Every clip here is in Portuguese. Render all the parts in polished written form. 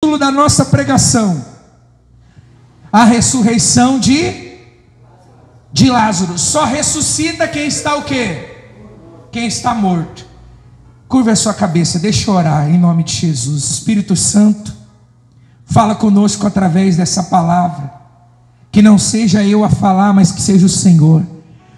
título da nossa pregação: a ressurreição de Lázaro. Só ressuscita quem está o quê? Quem está morto. Curva a sua cabeça, deixa eu orar em nome de Jesus. Espírito Santo, fala conosco através dessa palavra. Que não seja eu a falar, mas que seja o Senhor.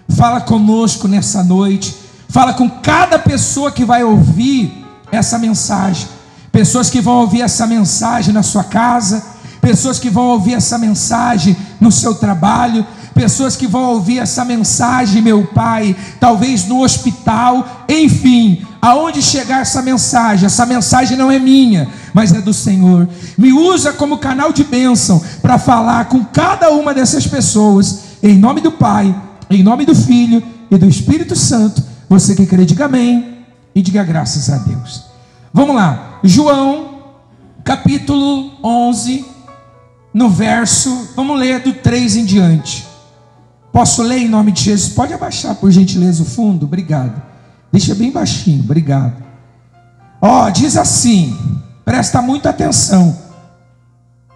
Fala conosco nessa noite. Fala com cada pessoa que vai ouvir essa mensagem. Pessoas que vão ouvir essa mensagem na sua casa, pessoas que vão ouvir essa mensagem no seu trabalho, pessoas que vão ouvir essa mensagem, meu Pai, talvez no hospital, enfim, aonde chegar essa mensagem não é minha, mas é do Senhor. Me usa como canal de bênção para falar com cada uma dessas pessoas, em nome do Pai, em nome do Filho e do Espírito Santo. Você que crê, diga amém e diga graças a Deus. Vamos lá, João capítulo 11, no verso, vamos ler do 3 em diante. Posso ler em nome de Jesus? Pode abaixar por gentileza o fundo, obrigado. Deixa bem baixinho, obrigado. Diz assim, presta muita atenção.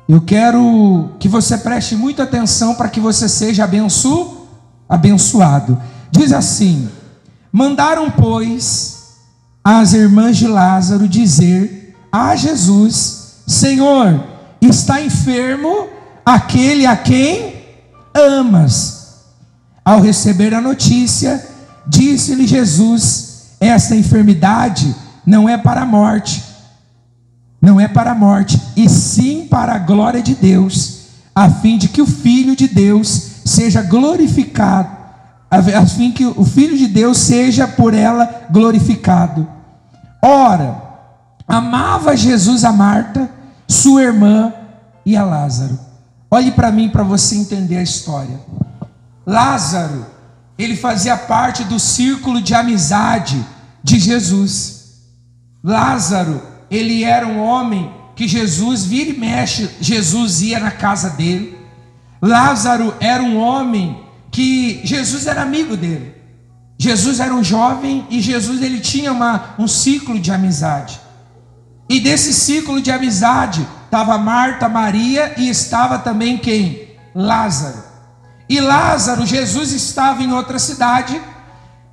Eu quero que você preste muita atenção para que você seja abençoado. Diz assim: mandaram, pois, as irmãs de Lázaro dizer a Jesus: Senhor, está enfermo aquele a quem amas. Ao receber a notícia, disse-lhe Jesus: esta enfermidade não é para a morte, e sim para a glória de Deus, a fim de que o Filho de Deus seja glorificado, a fim que o Filho de Deus seja por ela glorificado. Ora, amava Jesus a Marta, sua irmã e a Lázaro. Olhe para mim para você entender a história. Lázaro, ele fazia parte do círculo de amizade de Jesus. Lázaro, ele era um homem que Jesus, vira e mexe, Jesus ia na casa dele. Lázaro era um homem que Jesus era amigo dele. Jesus era um jovem e Jesus, ele tinha um ciclo de amizade. E desse ciclo de amizade estava Marta, Maria, e estava também quem? Lázaro. E Lázaro, Jesus estava em outra cidade.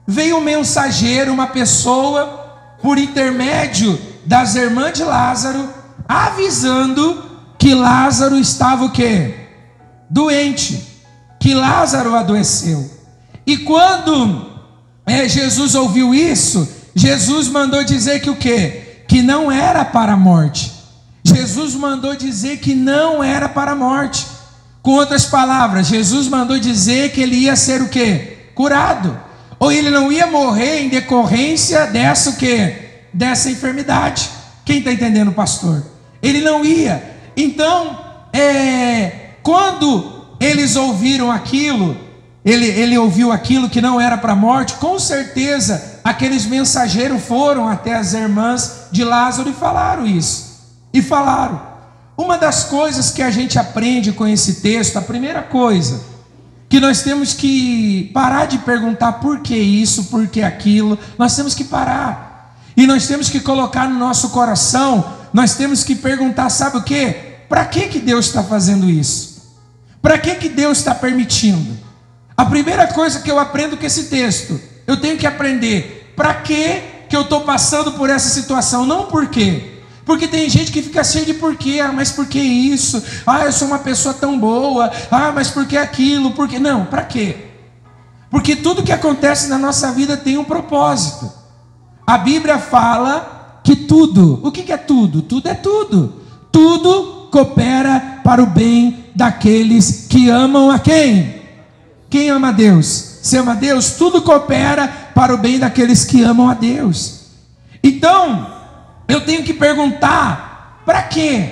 Veio um mensageiro, uma pessoa, por intermédio das irmãs de Lázaro, avisando que Lázaro estava o quê? Doente, que Lázaro adoeceu. E quando Jesus ouviu isso, Jesus mandou dizer que o quê? Que não era para a morte. Jesus mandou dizer que não era para a morte. Com outras palavras, Jesus mandou dizer que ele ia ser o quê? Curado. Ou ele não ia morrer em decorrência dessa o quê? Dessa enfermidade. Quem está entendendo, pastor? Ele não ia. Então, quando eles ouviram aquilo, ele ouviu aquilo que não era para a morte, com certeza aqueles mensageiros foram até as irmãs de Lázaro e falaram isso. E falaram. Uma das coisas que a gente aprende com esse texto, a primeira coisa, que nós temos que parar de perguntar por que isso, por que aquilo. Nós temos que parar. E nós temos que colocar no nosso coração, nós temos que perguntar, sabe o quê? Para que Deus está fazendo isso? Para que Deus está permitindo? A primeira coisa que eu aprendo com esse texto, eu tenho que aprender para que eu estou passando por essa situação, não por quê. Porque tem gente que fica cheio de porquê. Mas por que isso? Eu sou uma pessoa tão boa. Mas por que aquilo? Por que? Não, para quê? Porque tudo que acontece na nossa vida tem um propósito. A Bíblia fala que tudo, o que é tudo? Tudo é tudo. Tudo coopera para o bem daqueles que amam a quem? Quem ama a Deus? Se ama a Deus, tudo coopera para o bem daqueles que amam a Deus. Então, eu tenho que perguntar, para quê?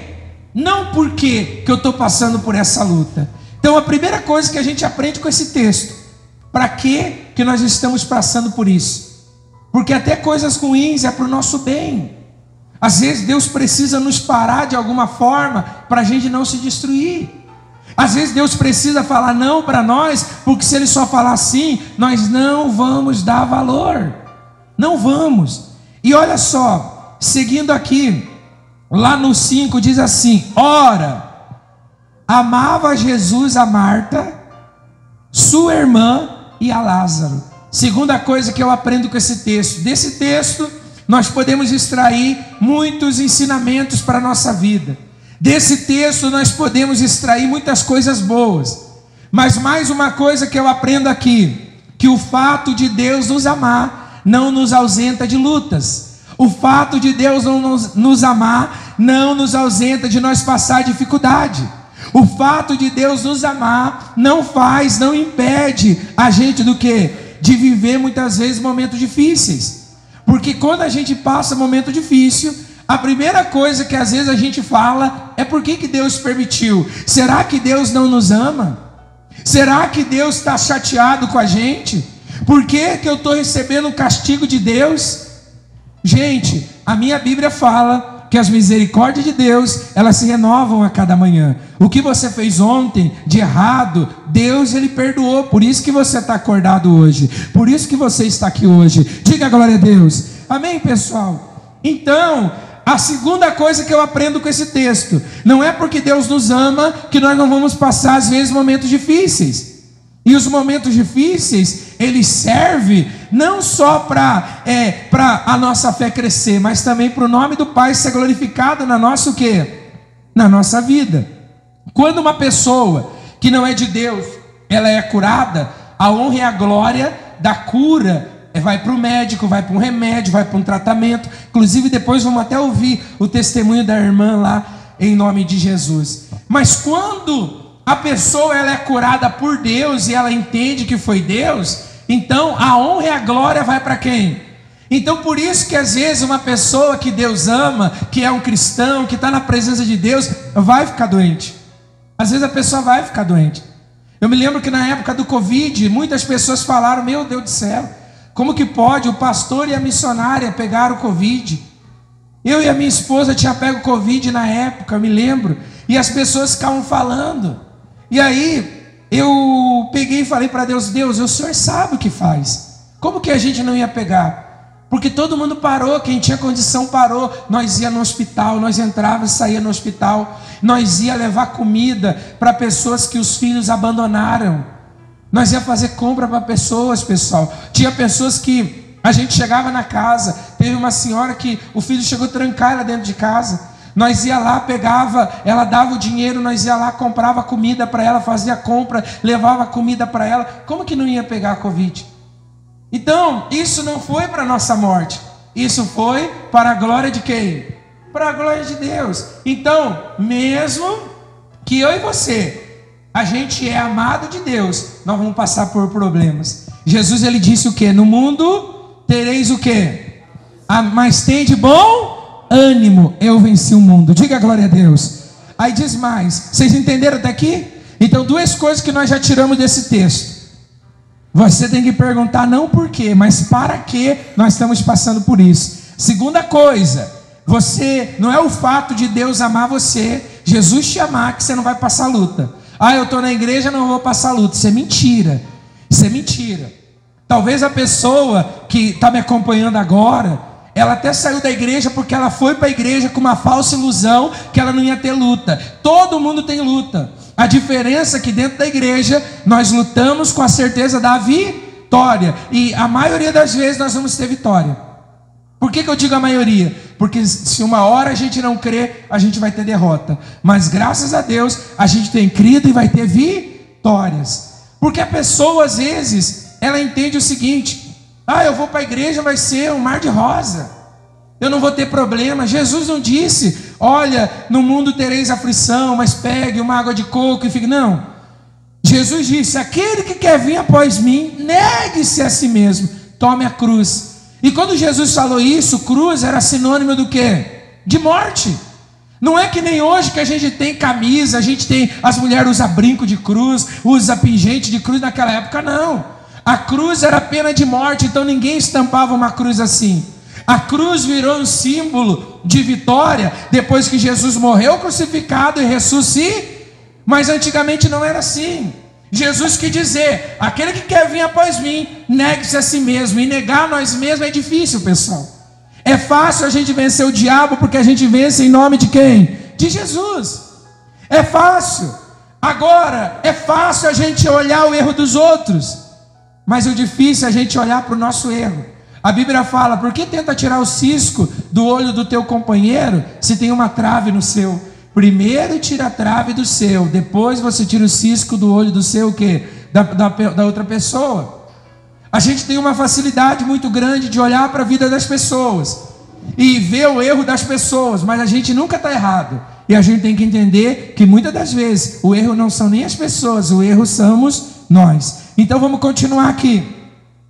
Não por que eu estou passando por essa luta. Então a primeira coisa que a gente aprende com esse texto, para que nós estamos passando por isso? Porque até coisas ruins é para o nosso bem. Às vezes Deus precisa nos parar de alguma forma, para a gente não se destruir. Às vezes Deus precisa falar não para nós, porque se Ele só falar sim, nós não vamos dar valor. Não vamos. E olha só, seguindo aqui, lá no 5 diz assim: ora, amava Jesus a Marta, sua irmã e a Lázaro. Segunda coisa que eu aprendo com esse texto. Desse texto nós podemos extrair muitos ensinamentos para a nossa vida. Desse texto nós podemos extrair muitas coisas boas. Mas mais uma coisa que eu aprendo aqui, que o fato de Deus nos amar não nos ausenta de lutas. O fato de Deus não nos amar não nos ausenta de nós passar dificuldade. O fato de Deus nos amar não impede a gente do quê? De viver muitas vezes momentos difíceis. Porque quando a gente passa momento difícil, a primeira coisa que às vezes a gente fala é: por que Deus permitiu? Será que Deus não nos ama? Será que Deus está chateado com a gente? Por que eu estou recebendo o castigo de Deus? Gente, a minha Bíblia fala que as misericórdias de Deus, elas se renovam a cada manhã. O que você fez ontem de errado, Deus, Ele perdoou. Por isso que você está acordado hoje. Por isso que você está aqui hoje. Diga glória a Deus. Amém, pessoal? Então, a segunda coisa que eu aprendo com esse texto: não é porque Deus nos ama que nós não vamos passar às vezes momentos difíceis. E os momentos difíceis, eles servem não só para a nossa fé crescer, mas também para o nome do Pai ser glorificado na nossa o quê? Na nossa vida. Quando uma pessoa que não é de Deus, ela é curada, a honra e a glória da cura vai para o médico, vai para um remédio, vai para um tratamento. Inclusive depois vamos até ouvir o testemunho da irmã lá, em nome de Jesus. Mas quando a pessoa ela é curada por Deus e ela entende que foi Deus, então a honra e a glória vai para quem? Então por isso que às vezes uma pessoa que Deus ama, que é um cristão, que está na presença de Deus, vai ficar doente. Às vezes a pessoa vai ficar doente. Eu me lembro que na época do Covid, muitas pessoas falaram: meu Deus do céu, como que pode o pastor e a missionária pegar o Covid? Eu e a minha esposa tinha pego Covid na época, eu me lembro, e as pessoas ficavam falando. E aí eu peguei e falei para Deus: Deus, o Senhor sabe o que faz. Como que a gente não ia pegar? Porque todo mundo parou, quem tinha condição parou. Nós ia no hospital, nós entrava e saía no hospital. Nós ia levar comida para pessoas que os filhos abandonaram. Nós ia fazer compra para pessoas, pessoal. Tinha pessoas que a gente chegava na casa. Teve uma senhora que o filho chegou a trancar ela dentro de casa. Nós ia lá, pegava, ela dava o dinheiro, nós ia lá, comprava comida para ela, fazia compra, levava comida para ela. Como que não ia pegar a Covid? Então, isso não foi para a nossa morte. Isso foi para a glória de quem? Para a glória de Deus. Então, mesmo que eu e você, a gente é amado de Deus, nós vamos passar por problemas. Jesus, ele disse o quê? No mundo tereis o quê? Mas tem de bom ânimo, eu venci o mundo. Diga glória a Deus. Aí diz mais. Vocês entenderam até aqui? Então, duas coisas que nós já tiramos desse texto. Você tem que perguntar não por quê, mas para que nós estamos passando por isso. Segunda coisa, você não é o fato de Deus amar você, Jesus te amar, que você não vai passar luta. Ah, eu estou na igreja, não vou passar luta. Isso é mentira. Isso é mentira. Talvez a pessoa que está me acompanhando agora, ela até saiu da igreja porque ela foi para a igreja com uma falsa ilusão que ela não ia ter luta. Todo mundo tem luta. A diferença é que dentro da igreja nós lutamos com a certeza da vitória. E a maioria das vezes nós vamos ter vitória. Por que eu digo a maioria? Porque se uma hora a gente não crê, a gente vai ter derrota. Mas graças a Deus a gente tem crido e vai ter vitórias. Porque a pessoa às vezes ela entende o seguinte: ah, eu vou para a igreja, vai ser um mar de rosa, eu não vou ter problema. Jesus não disse: olha, no mundo tereis aflição, mas pegue uma água de coco e fique. Não. Jesus disse: aquele que quer vir após mim, negue-se a si mesmo, tome a cruz. E quando Jesus falou isso, cruz era sinônimo do quê? De morte. Não é que nem hoje que a gente tem camisa, a gente tem, as mulheres usam brinco de cruz, usa pingente de cruz. Naquela época não. A cruz era pena de morte, então ninguém estampava uma cruz assim. A cruz virou um símbolo de vitória depois que Jesus morreu crucificado e ressuscitou. Mas antigamente não era assim. Jesus quis dizer: aquele que quer vir após mim, negue-se a si mesmo. E negar a nós mesmos é difícil, pessoal. É fácil a gente vencer o diabo porque a gente vence em nome de quem? De Jesus. É fácil. Agora, é fácil a gente olhar o erro dos outros, mas o difícil é a gente olhar para o nosso erro. A Bíblia fala: por que tenta tirar o cisco do olho do teu companheiro se tem uma trave no seu? Primeiro tira a trave do seu, depois você tira o cisco do olho do seu, o quê? Da outra pessoa. A gente tem uma facilidade muito grande de olhar para a vida das pessoas e ver o erro das pessoas, mas a gente nunca está errado. E a gente tem que entender que muitas das vezes o erro não são nem as pessoas, o erro somos nós. Então vamos continuar aqui.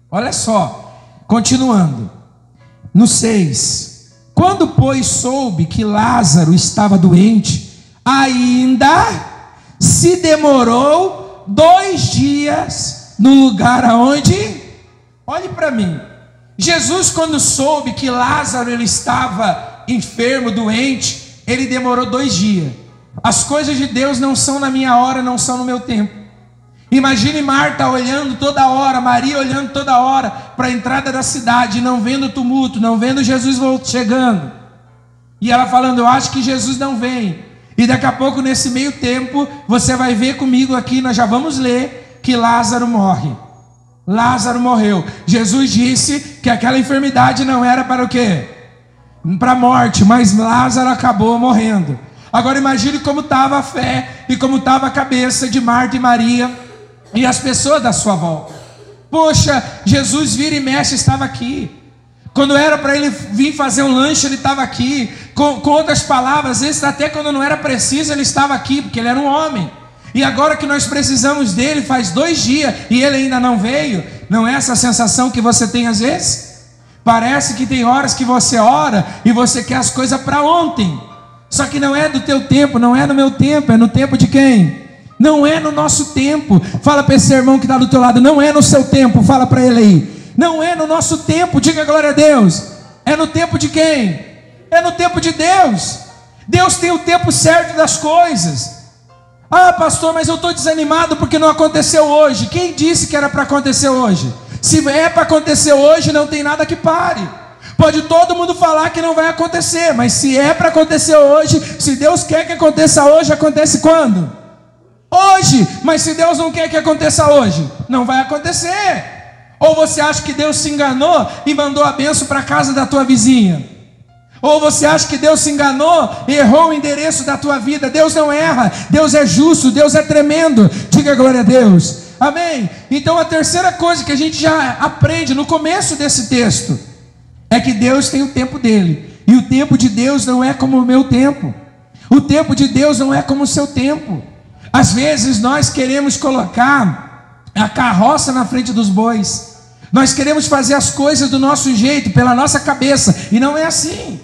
Olha só, continuando. No 6. Quando, pois, soube que Lázaro estava doente, ainda se demorou 2 dias no lugar aonde? Olhe para mim. Jesus, quando soube que Lázaro ele estava enfermo, doente, ele demorou 2 dias. As coisas de Deus não são na minha hora, não são no meu tempo. Imagine Marta olhando toda hora, Maria olhando toda hora para a entrada da cidade, não vendo tumulto, não vendo Jesus chegando. E ela falando: eu acho que Jesus não vem. E daqui a pouco, nesse meio tempo, você vai ver comigo aqui, nós já vamos ler que Lázaro morre. Lázaro morreu. Jesus disse que aquela enfermidade não era para o quê? Para a morte, mas Lázaro acabou morrendo. Agora imagine como estava a fé e como estava a cabeça de Marta e Maria e as pessoas da sua volta. Poxa, Jesus vira e mexe, estava aqui. Quando era para ele vir fazer um lanche, ele estava aqui. Com outras palavras, às vezes até quando não era preciso, ele estava aqui, porque ele era um homem. E agora que nós precisamos dele, faz 2 dias e ele ainda não veio. Não é essa a sensação que você tem às vezes? Parece que tem horas que você ora e você quer as coisas para ontem. Só que não é do teu tempo, não é no meu tempo, é no tempo de quem? Não é no nosso tempo. Fala para esse irmão que está do teu lado: não é no seu tempo. Fala para ele aí: não é no nosso tempo. Diga glória a Deus. É no tempo de quem? É no tempo de Deus. Deus tem o tempo certo das coisas. Ah, pastor, mas eu estou desanimado porque não aconteceu hoje. Quem disse que era para acontecer hoje? Se é para acontecer hoje, não tem nada que pare. Pode todo mundo falar que não vai acontecer, mas se é para acontecer hoje, se Deus quer que aconteça hoje, acontece quando? Hoje. Mas se Deus não quer que aconteça hoje, não vai acontecer. Ou você acha que Deus se enganou e mandou a bênção para a casa da tua vizinha? Ou você acha que Deus se enganou e errou o endereço da tua vida? Deus não erra, Deus é justo, Deus é tremendo. Diga glória a Deus. Amém? Então a terceira coisa que a gente já aprende no começo desse texto é que Deus tem o tempo dele. E o tempo de Deus não é como o meu tempo. O tempo de Deus não é como o seu tempo. Às vezes nós queremos colocar a carroça na frente dos bois. Nós queremos fazer as coisas do nosso jeito, pela nossa cabeça. E não é assim.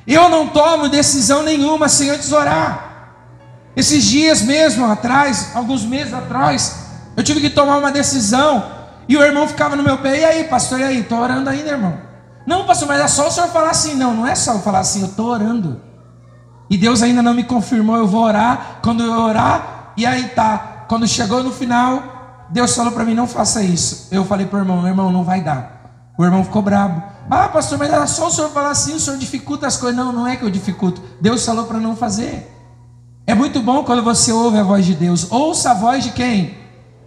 Eu não tomo decisão nenhuma sem antes orar. Esses dias mesmo atrás, alguns meses atrás, eu tive que tomar uma decisão. E o irmão ficava no meu pé: e aí, pastor, e aí? Estou orando ainda, irmão. Não, pastor, mas é só o senhor falar assim. Não, não é só eu falar assim, eu estou orando. E Deus ainda não me confirmou, eu vou orar. Quando eu orar, e aí tá. Quando chegou no final, Deus falou para mim: não faça isso. Eu falei para o irmão, não vai dar. O irmão ficou bravo. Ah, pastor, mas era só o senhor falar assim, o senhor dificulta as coisas. Não, não é que eu dificulto. Deus falou para não fazer. É muito bom quando você ouve a voz de Deus. Ouça a voz de quem?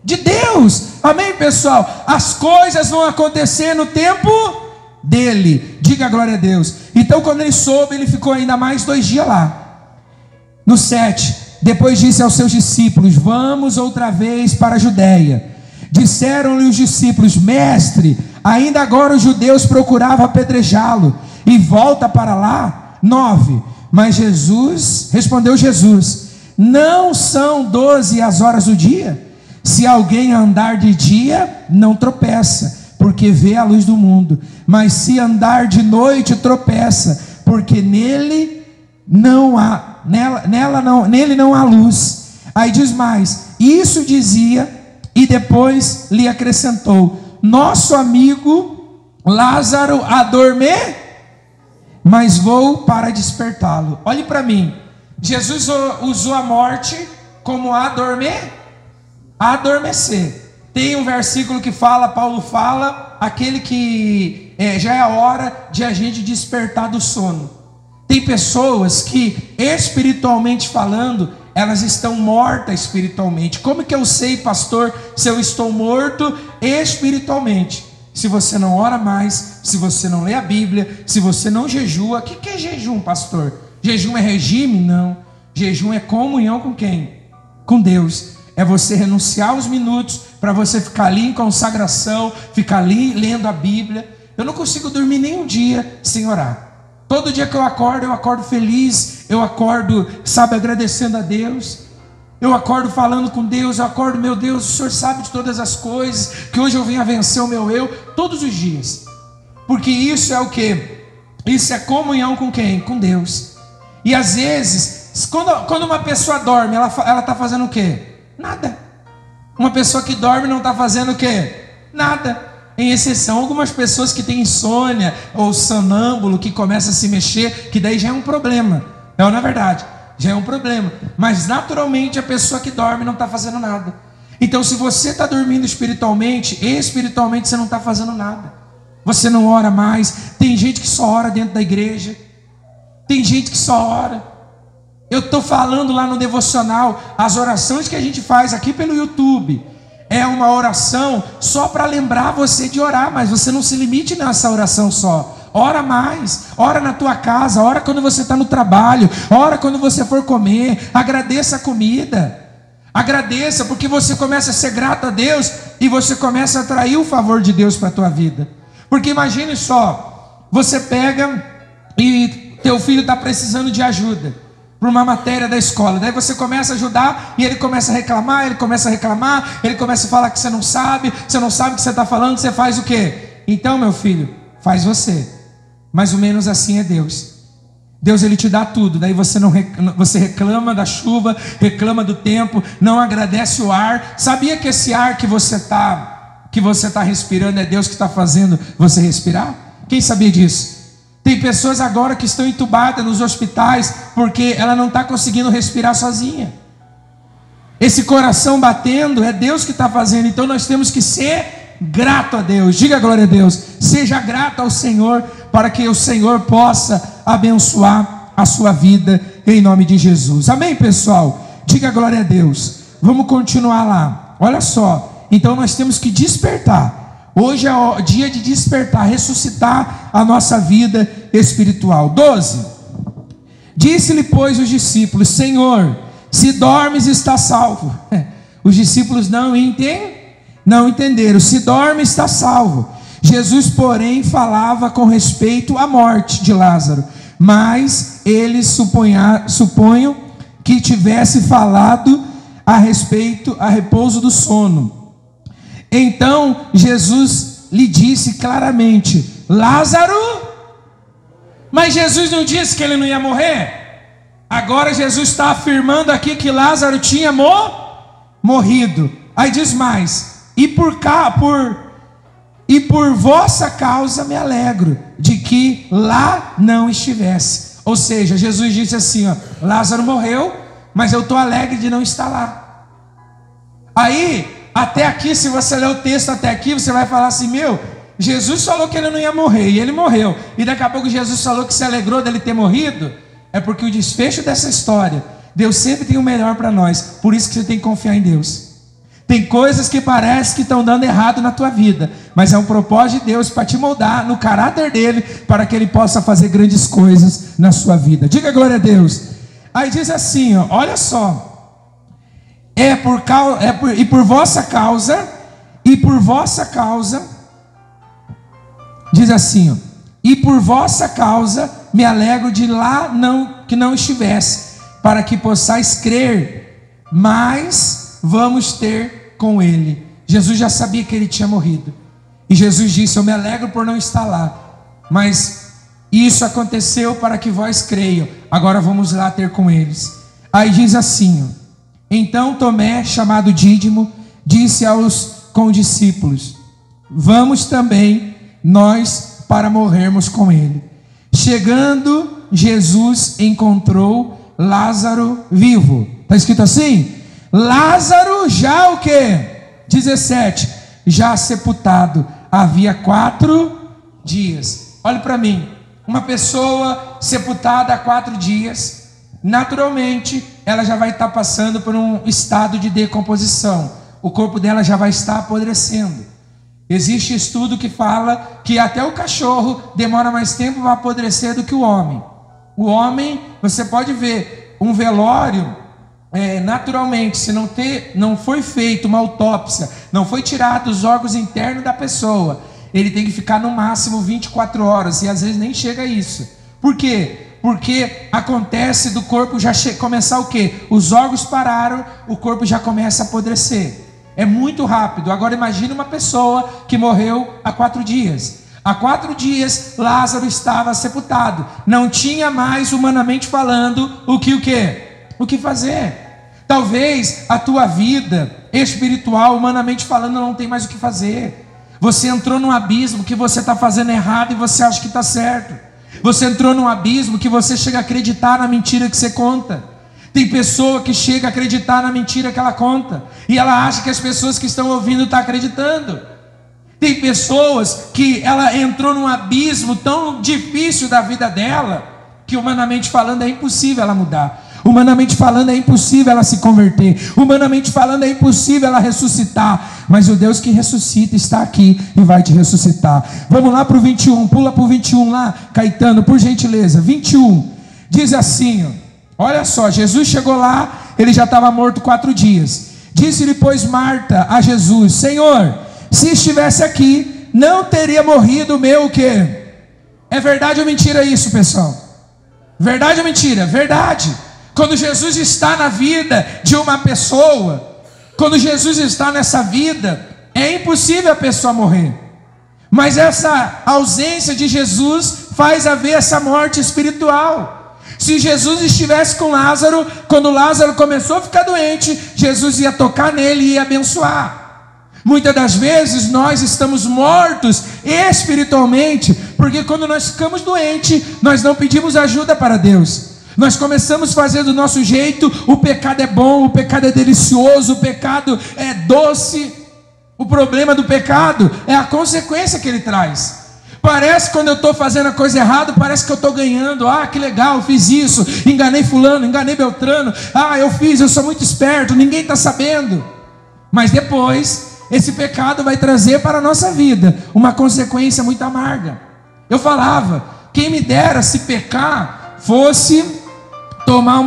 De Deus. Amém, pessoal? As coisas vão acontecer no tempo dele. Diga glória a Deus. Então quando ele soube, ele ficou ainda mais 2 dias lá. No 7, depois disse aos seus discípulos: vamos outra vez para a Judéia. Disseram-lhe os discípulos: mestre, ainda agora os judeus procuravam apedrejá-lo, e volta para lá. 9, mas respondeu Jesus: não são 12 as horas do dia? Se alguém andar de dia, não tropeça, porque vê a luz do mundo. Mas se andar de noite, tropeça, porque nele não há luz. Aí diz mais: isso dizia, e depois lhe acrescentou: nosso amigo Lázaro adormece, mas vou para despertá-lo. Olhe para mim. Jesus usou a morte como adormecer. Tem um versículo que fala, Paulo fala, aquele que já é a hora de a gente despertar do sono. Tem pessoas que, espiritualmente falando, elas estão mortas espiritualmente. Como que eu sei, pastor, se eu estou morto espiritualmente? Se você não ora mais, se você não lê a Bíblia, se você não jejua. O que é jejum, pastor? Jejum é regime? Não. Jejum é comunhão com quem? Com Deus. É você renunciar aos minutos para você ficar ali em consagração, ficar ali lendo a Bíblia. Eu não consigo dormir nem um dia sem orar. Todo dia que eu acordo feliz, eu acordo, sabe, agradecendo a Deus. Eu acordo falando com Deus, eu acordo, meu Deus, o Senhor sabe de todas as coisas, que hoje eu venho a vencer o meu eu, todos os dias. Porque isso é o quê? Isso é comunhão com quem? Com Deus. E às vezes, quando uma pessoa dorme, ela está fazendo o quê? Nada. Uma pessoa que dorme não está fazendo o quê? Nada. Em exceção, algumas pessoas que têm insônia ou sonâmbulo, que começa a se mexer, que daí já é um problema. Não, na verdade, já é um problema. Mas naturalmente a pessoa que dorme não está fazendo nada. Então, se você está dormindo espiritualmente você não está fazendo nada. Você não ora mais. Tem gente que só ora dentro da igreja. Tem gente que só ora. Eu estou falando lá no devocional, as orações que a gente faz aqui pelo YouTube. É uma oração só para lembrar você de orar, mas você não se limite nessa oração só. Ora mais, ora na tua casa, ora quando você está no trabalho, ora quando você for comer, agradeça a comida. Agradeça, porque você começa a ser grato a Deus e você começa a atrair o favor de Deus para a tua vida. Porque imagine só, você pega e teu filho está precisando de ajuda por uma matéria da escola, daí você começa a ajudar e ele começa a reclamar, ele começa a falar que você não sabe o que você está falando, você faz o quê? Então, meu filho, faz você. Mais ou menos assim é Deus. Deus, ele te dá tudo, daí você reclama da chuva, reclama do tempo, não agradece o ar. Sabia que esse ar que você está respirando é Deus que está fazendo você respirar? Quem sabia disso? Tem pessoas agora que estão entubadas nos hospitais porque ela não está conseguindo respirar sozinha. Esse coração batendo é Deus que está fazendo. Então nós temos que ser grato a Deus. Diga glória a Deus. Seja grato ao Senhor para que o Senhor possa abençoar a sua vida em nome de Jesus. Amém, pessoal? Diga glória a Deus. Vamos continuar lá. Olha só. Então nós temos que despertar. Hoje é o dia de despertar, ressuscitar a nossa vida espiritual. 12. Disse-lhe, pois, os discípulos: Senhor, se dormes, está salvo. Os discípulos não entenderam. Se dorme, está salvo. Jesus, porém, falava com respeito à morte de Lázaro. Mas eles suponham que tivesse falado a repouso do sono. Então Jesus lhe disse claramente: Lázaro. Mas Jesus não disse que ele não ia morrer. Agora Jesus está afirmando aqui que Lázaro tinha morrido. Aí diz mais: e por vossa causa me alegro de que lá não estivesse. Ou seja, Jesus disse assim, ó, Lázaro morreu, mas eu estou alegre de não estar lá. Aí até aqui, se você ler o texto até aqui, você vai falar assim: meu, Jesus falou que ele não ia morrer, e ele morreu. E daqui a pouco Jesus falou que se alegrou dele ter morrido. É porque o desfecho dessa história, Deus sempre tem o melhor para nós. Por isso que você tem que confiar em Deus. Tem coisas que parece que estão dando errado na tua vida, mas é um propósito de Deus para te moldar no caráter dele, para que ele possa fazer grandes coisas na sua vida. Diga glória a Deus. Aí diz assim, ó, olha só. E por vossa causa, diz assim, ó, e por vossa causa me alegro de lá que não estivesse, para que possais crer, mas vamos ter com ele. Jesus já sabia que ele tinha morrido, e Jesus disse: eu me alegro por não estar lá, mas isso aconteceu para que vós creiam. Agora vamos lá ter com eles. Aí diz assim, ó, então Tomé, chamado Dídimo, disse com os discípulos: vamos também nós para morrermos com ele. Chegando, Jesus encontrou Lázaro vivo. Está escrito assim? Lázaro já o quê? 17. Já sepultado havia 4 dias. Olhe para mim, uma pessoa sepultada há 4 dias, naturalmente ela já vai estar passando por um estado de decomposição. O corpo dela já vai estar apodrecendo. Existe estudo que fala que até o cachorro demora mais tempo para apodrecer do que o homem. O homem, você pode ver, um velório, naturalmente, se não foi feita uma autópsia, não foi tirado os órgãos internos da pessoa, ele tem que ficar no máximo 24 horas, e às vezes nem chega a isso. Por quê? Porque acontece do corpo já começar o quê? Os órgãos pararam, o corpo já começa a apodrecer. É muito rápido. Agora imagine uma pessoa que morreu há 4 dias. Há 4 dias Lázaro estava sepultado. Não tinha mais, humanamente falando, o que fazer. Talvez a tua vida espiritual, humanamente falando, não tem mais o que fazer. Você entrou num abismo que você está fazendo errado e você acha que está certo. Você entrou num abismo que você chega a acreditar na mentira que você conta. Tem pessoa que chega a acreditar na mentira que ela conta, e ela acha que as pessoas que estão ouvindo estão acreditando. Tem pessoas que ela entrou num abismo tão difícil da vida dela, que humanamente falando é impossível ela mudar. Humanamente falando é impossível ela se converter. Humanamente falando é impossível ela ressuscitar. Mas o Deus que ressuscita está aqui e vai te ressuscitar. Vamos lá para o 21, pula para o 21 lá, Caetano, por gentileza. 21, diz assim, ó. Olha só, Jesus chegou lá, ele já estava morto 4 dias. Disse-lhe, pois, Marta a Jesus: Senhor, se estivesse aqui, não teria morrido o meu o quê? É verdade ou mentira isso, pessoal? Verdade ou mentira? Verdade. Quando Jesus está na vida de uma pessoa, quando Jesus está nessa vida, é impossível a pessoa morrer. Mas essa ausência de Jesus faz haver essa morte espiritual. Se Jesus estivesse com Lázaro, quando Lázaro começou a ficar doente, Jesus ia tocar nele e ia abençoar. Muitas das vezes nós estamos mortos espiritualmente, porque quando nós ficamos doentes, nós não pedimos ajuda para Deus. Nós começamos a fazer do nosso jeito, o pecado é bom, o pecado é delicioso, o pecado é doce. O problema do pecado é a consequência que ele traz. Parece que quando eu estou fazendo a coisa errada, parece que eu estou ganhando. Ah, que legal, fiz isso, enganei fulano, enganei Beltrano. Ah, eu sou muito esperto, ninguém está sabendo. Mas depois, esse pecado vai trazer para a nossa vida uma consequência muito amarga. Eu falava, quem me dera se pecar fosse tomar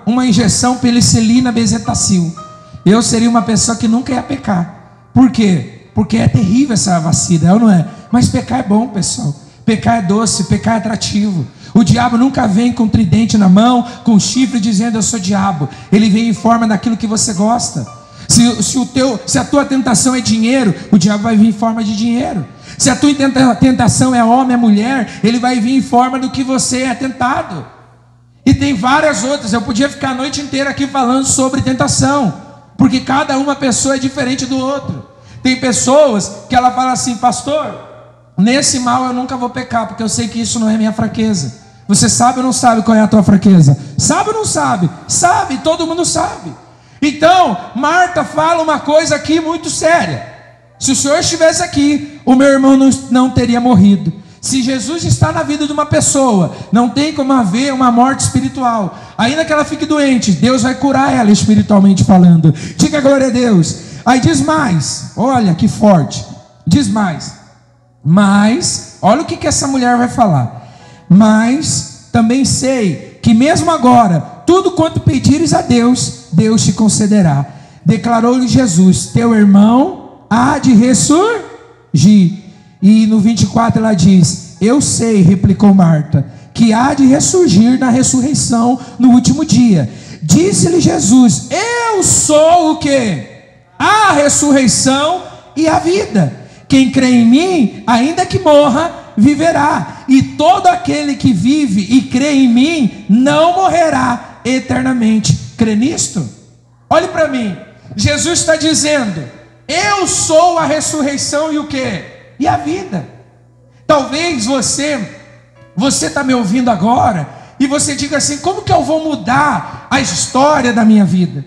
uma injeção penicilina bezetacil. Eu seria uma pessoa que nunca ia pecar. Por quê? Porque é terrível essa vacina, é ou não é? Mas pecar é bom, pessoal. Pecar é doce, pecar é atrativo. O diabo nunca vem com tridente na mão, com chifre, dizendo eu sou diabo. Ele vem em forma daquilo que você gosta. Se a tua tentação é dinheiro, o diabo vai vir em forma de dinheiro. Se a tua tentação é homem, é mulher, ele vai vir em forma do que você é tentado. E tem várias outras. Eu podia ficar a noite inteira aqui falando sobre tentação, porque cada uma pessoa é diferente do outro. Tem pessoas que ela fala assim: pastor, nesse mal eu nunca vou pecar, porque eu sei que isso não é minha fraqueza. Você sabe ou não sabe qual é a tua fraqueza? Sabe ou não sabe? Sabe, todo mundo sabe. Então, Marta fala uma coisa aqui muito séria. Se o Senhor estivesse aqui, o meu irmão não teria morrido. Se Jesus está na vida de uma pessoa, não tem como haver uma morte espiritual. Ainda que ela fique doente, Deus vai curar ela espiritualmente falando. Diga glória a Deus. Aí diz mais, olha que forte, diz mais, mas, olha o que essa mulher vai falar. Mas também sei que mesmo agora, tudo quanto pedires a Deus, Deus te concederá. Declarou-lhe Jesus: teu irmão há de ressurgir. E no 24 ela diz: eu sei, replicou Marta, que há de ressurgir na ressurreição no último dia. Disse-lhe Jesus: eu sou o quê? A ressurreição e a vida. Quem crê em mim, ainda que morra, viverá. E todo aquele que vive e crê em mim, não morrerá eternamente. Crê nisto? Olhe para mim. Jesus está dizendo: eu sou a ressurreição e o quê? E a vida. Talvez você está me ouvindo agora, e você diga assim: como que eu vou mudar a história da minha vida?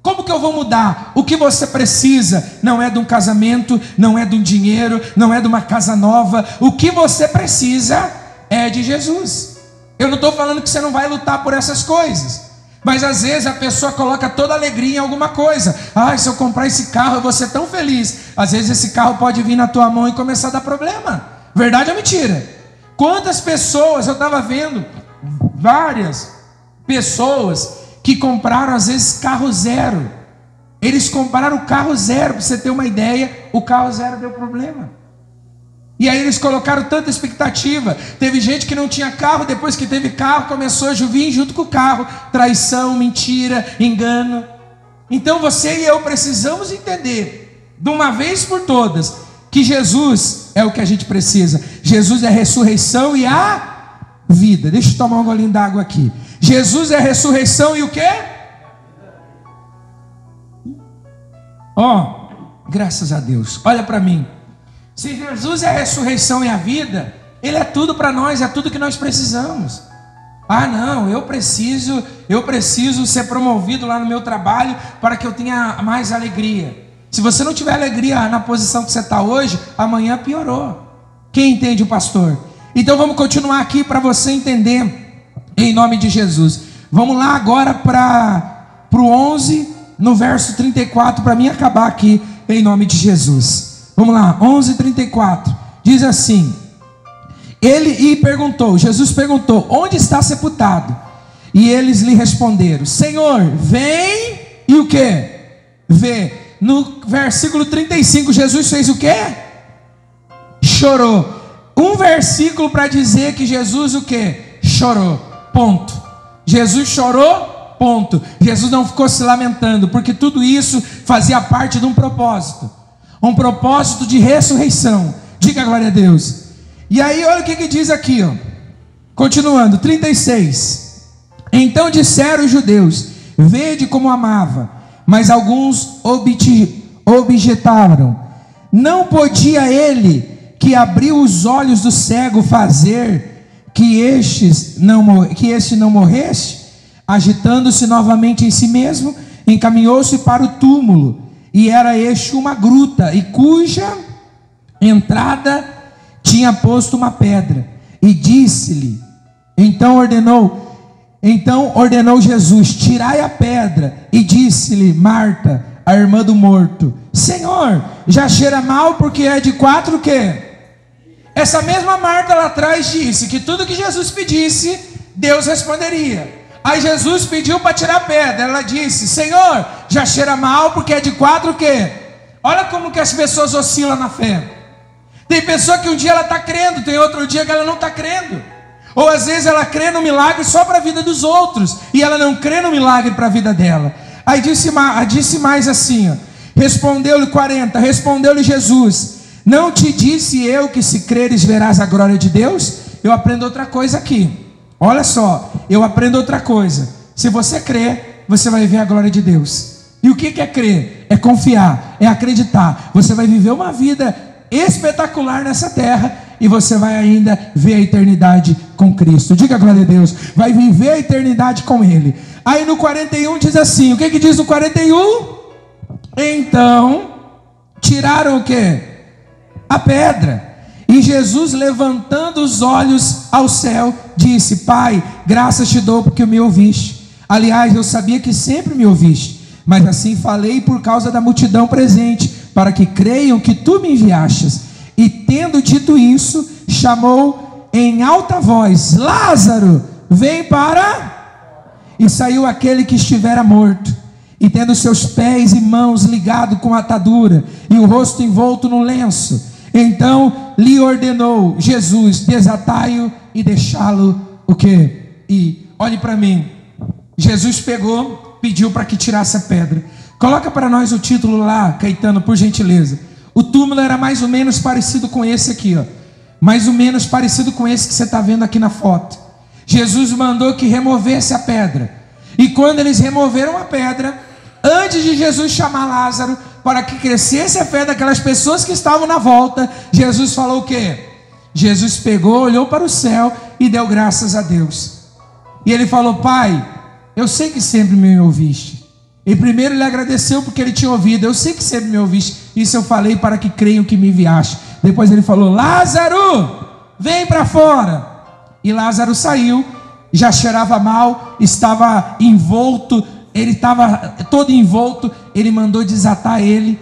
Como que eu vou mudar? O que você precisa não é de um casamento, não é de um dinheiro, não é de uma casa nova. O que você precisa é de Jesus. Eu não estou falando que você não vai lutar por essas coisas, mas às vezes a pessoa coloca toda a alegria em alguma coisa. Se eu comprar esse carro eu vou ser tão feliz. Às vezes esse carro pode vir na tua mão e começar a dar problema. Verdade ou mentira? Quantas pessoas, eu estava vendo várias pessoas que compraram às vezes carro zero. Eles compraram o carro zero, para você ter uma ideia, o carro zero deu problema. E aí eles colocaram tanta expectativa. Teve gente que não tinha carro, depois que teve carro, começou a vir junto com o carro. Traição, mentira, engano. Então você e eu precisamos entender, de uma vez por todas, que Jesus é o que a gente precisa. Jesus é a ressurreição e a vida. Deixa eu tomar um golinho d'água aqui. Jesus é a ressurreição e o quê? Graças a Deus. Olha para mim. Se Jesus é a ressurreição e a vida, Ele é tudo para nós, é tudo que nós precisamos. Não, eu preciso ser promovido lá no meu trabalho para que eu tenha mais alegria. Se você não tiver alegria na posição que você está hoje, amanhã piorou. Quem entende o pastor? Então vamos continuar aqui para você entender, em nome de Jesus. Vamos lá agora para o 11, no verso 34, para mim acabar aqui, em nome de Jesus. Vamos lá, 11:34, diz assim: Jesus perguntou, onde está sepultado? E eles lhe responderam, Senhor, vem e o que? Vê. No versículo 35, Jesus fez o que? Chorou. Um versículo para dizer que Jesus o que? Chorou, ponto. Jesus chorou, ponto. Jesus não ficou se lamentando, porque tudo isso fazia parte de um propósito de ressurreição. Diga glória a Deus. E aí olha o que diz aqui, continuando, 36. Então disseram os judeus, vede como amava. Mas alguns objetaram, não podia ele, que abriu os olhos do cego, fazer que este não morresse? Agitando-se novamente em si mesmo, encaminhou-se para o túmulo, e era este uma gruta, e cuja entrada tinha posto uma pedra, e disse-lhe, então ordenou Jesus, tirai a pedra, e disse-lhe Marta, a irmã do morto, Senhor, já cheira mal, porque é de 4 o quê? Essa mesma Marta lá atrás disse que tudo que Jesus pedisse, Deus responderia. Aí Jesus pediu para tirar a pedra, ela disse, Senhor, já cheira mal, porque é de 4 o quê? Olha como que as pessoas oscilam na fé. Tem pessoa que um dia ela está crendo, tem outro dia que ela não está crendo. Ou às vezes ela crê no milagre só para a vida dos outros, e ela não crê no milagre para a vida dela. Aí disse mais assim, respondeu-lhe 40, respondeu-lhe Jesus, não te disse eu que se creres verás a glória de Deus? Eu aprendo outra coisa aqui, olha só, eu aprendo outra coisa. Se você crer, você vai ver a glória de Deus. E o que é crer? É confiar, é acreditar. Você vai viver uma vida espetacular nessa terra, e você vai ainda ver a eternidade com Cristo. Diga glória a Deus. Vai viver a eternidade com Ele. Aí no 41 diz assim, o que diz no 41? Então tiraram o que? A pedra. E Jesus, levantando os olhos ao céu, disse, Pai, graças te dou porque me ouviste. Aliás, eu sabia que sempre me ouviste, mas assim falei por causa da multidão presente, para que creiam que tu me enviastes. E tendo dito isso, chamou em alta voz, Lázaro, vem para... E saiu aquele que estivera morto, e tendo seus pés e mãos ligados com atadura, e o rosto envolto no lenço, então lhe ordenou Jesus, desatai-o e deixá-lo o quê? E olhe para mim, Jesus pediu para que tirasse a pedra. Coloca para nós o título lá, Caetano, por gentileza. O túmulo era mais ou menos parecido com esse aqui, mais ou menos parecido com esse que você está vendo aqui na foto. Jesus mandou que removesse a pedra, e quando eles removeram a pedra, antes de Jesus chamar Lázaro, para que crescesse a fé daquelas pessoas que estavam na volta, Jesus falou o quê? Jesus pegou, olhou para o céu e deu graças a Deus. E ele falou, Pai, eu sei que sempre me ouviste, E primeiro ele agradeceu porque ele tinha ouvido. Eu sei que sempre me ouviste, isso eu falei para que creiam que me enviaste. Depois ele falou: Lázaro, vem para fora. E Lázaro saiu, já cheirava mal, estava envolto, ele estava todo envolto. Ele mandou desatar ele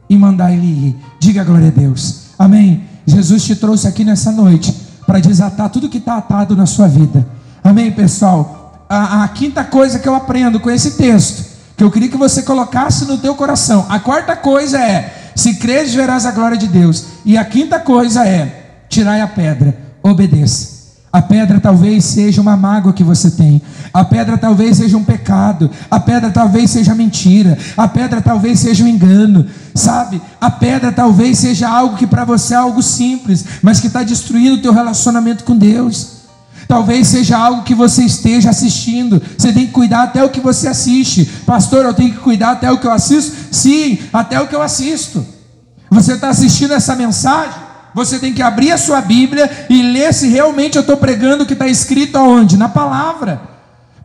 e mandar ele ir. Diga glória a Deus, amém. Jesus te trouxe aqui nessa noite para desatar tudo que está atado na sua vida, amém, pessoal. A quinta coisa que eu aprendo com esse texto, que eu queria que você colocasse no teu coração. A quarta coisa é: se creres, verás a glória de Deus. E a quinta coisa é: tirai a pedra, obedeça. A pedra talvez seja uma mágoa que você tem. A pedra talvez seja um pecado. A pedra talvez seja mentira. A pedra talvez seja um engano. Sabe? A pedra talvez seja algo que para você é algo simples, mas que está destruindo o teu relacionamento com Deus. Talvez seja algo que você esteja assistindo. Você tem que cuidar até o que você assiste. Pastor, eu tenho que cuidar até o que eu assisto? Sim, até o que eu assisto. Você está assistindo essa mensagem? Você tem que abrir a sua Bíblia e ler se realmente eu estou pregando o que está escrito aonde? Na palavra.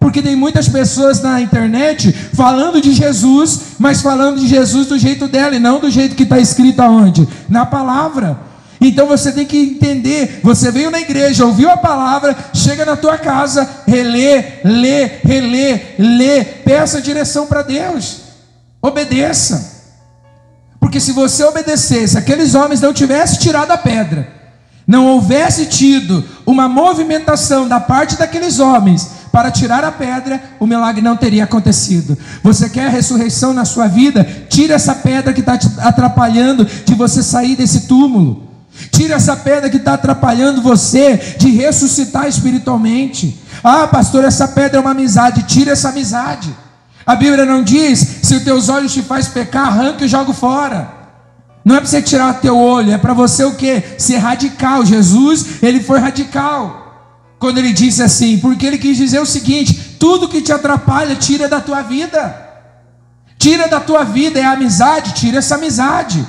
Porque tem muitas pessoas na internet falando de Jesus, mas falando de Jesus do jeito dela e não do jeito que está escrito aonde? Na palavra. Então você tem que entender. Você veio na igreja, ouviu a palavra, chega na tua casa, relê, lê, peça direção para Deus, obedeça. Porque se você obedecesse, aqueles homens não tivessem tirado a pedra, não houvesse tido uma movimentação da parte daqueles homens para tirar a pedra, o milagre não teria acontecido. Você quer a ressurreição na sua vida? Tira essa pedra que está te atrapalhando de você sair desse túmulo. Tira essa pedra que está atrapalhando você de ressuscitar espiritualmente. Ah, pastor, essa pedra é uma amizade. Tira essa amizade. A Bíblia não diz: se os teus olhos te faz pecar, arranca e joga fora. Não é para você tirar o teu olho, é para você o quê? Ser radical. Jesus, ele foi radical quando ele disse assim, porque ele quis dizer o seguinte: tudo que te atrapalha, tira da tua vida. Tira da tua vida. É a amizade, tira essa amizade.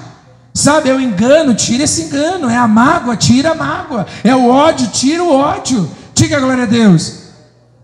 Sabe, é o engano, tira esse engano. É a mágoa, tira a mágoa. É o ódio, tira o ódio. Diga glória a Deus.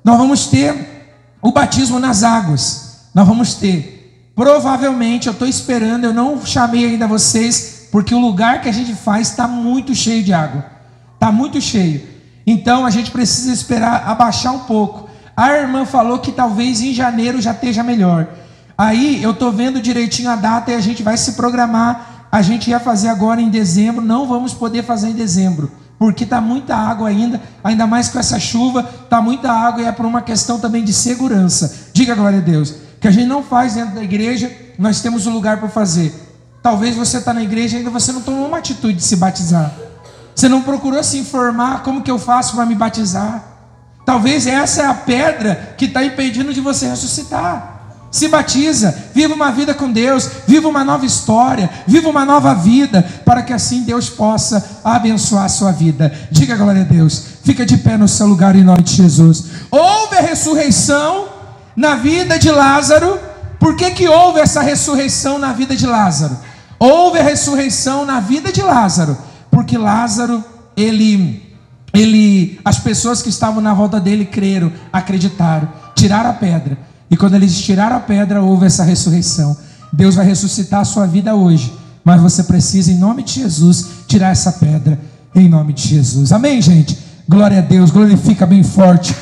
Nós vamos ter o batismo nas águas. Nós vamos ter. Provavelmente, eu estou esperando, eu não chamei ainda vocês, porque o lugar que a gente faz está muito cheio de água. Está muito cheio. Então, a gente precisa esperar abaixar um pouco. A irmã falou que talvez em janeiro já esteja melhor. Aí, eu estou vendo direitinho a data e a gente vai se programar. A gente ia fazer agora em dezembro, não vamos poder fazer em dezembro, porque está muita água ainda mais com essa chuva, está muita água e é por uma questão também de segurança. Diga glória a Deus. Que a gente não faz dentro da igreja, nós temos um lugar para fazer. Talvez você está na igreja e ainda você não tomou uma atitude de se batizar. Você não procurou se informar como que eu faço para me batizar. Talvez essa é a pedra que está impedindo de você ressuscitar. Se batiza, viva uma vida com Deus, viva uma nova história, viva uma nova vida, para que assim Deus possa abençoar a sua vida. Diga glória a Deus. Fica de pé no seu lugar em nome de Jesus. Houve a ressurreição na vida de Lázaro. Por que houve essa ressurreição na vida de Lázaro? Houve a ressurreição na vida de Lázaro, porque Lázaro, as pessoas que estavam na volta dele creram, acreditaram, tiraram a pedra. E quando eles tiraram a pedra, houve essa ressurreição. Deus vai ressuscitar a sua vida hoje, mas você precisa, em nome de Jesus, tirar essa pedra, em nome de Jesus. Amém, gente? Glória a Deus, glorifica bem forte.